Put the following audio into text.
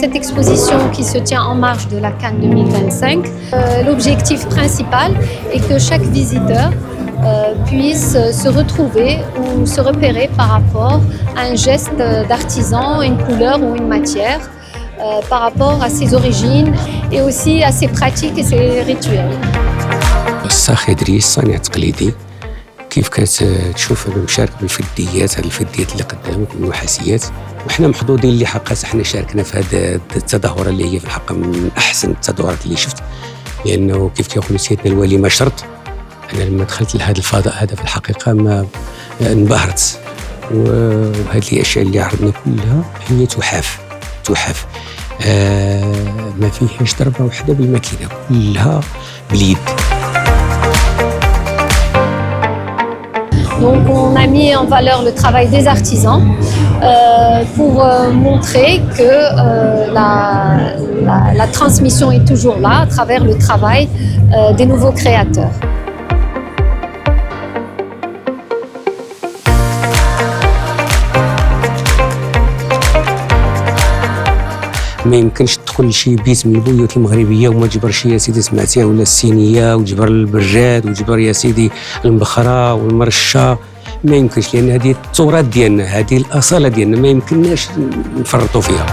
cette exposition qui se tient en marge de la Cannes 2025, l'objectif principal est que chaque visiteur puisse se retrouver ou se repérer par rapport à un geste d'artisan, une couleur ou une matière, par rapport à ses origines et aussi à ses pratiques et ses rituels. الصاخ إدريس صانع تقليدي. كيف كتشوف المشاركة بالفديات، هذه الفديات اللي قدامك والنحاسيات، وحنا محظوظين اللي حقا حنا شاركنا في هذه التظاهرة اللي هي في الحق من أحسن التظاهرات اللي شفت، لأنه كيف كيقول سيدنا الوالي ما شرط. أنا لما دخلت لهذا الفضاء هذا في الحقيقة ما انبهرت، وهذه الأشياء اللي عرضنا كلها هي تحف ما فيهاش ضربة واحدة بالماكينة، كلها باليد. Donc on a mis en valeur le travail des artisans pour montrer que la transmission est toujours là à travers le travail des nouveaux créateurs. ما يمكنش تدخل لشي بيت من البيوت المغربيه وما تجبرش يا سيدي سمعتيها ولا السينيه وتجبر البراد وتجبر يا سيدي المبخره والمرشه، ما يمكنش، لان هذه التراث ديالنا، هذه الاصاله ديالنا، ما يمكنناش نفرطوا فيها.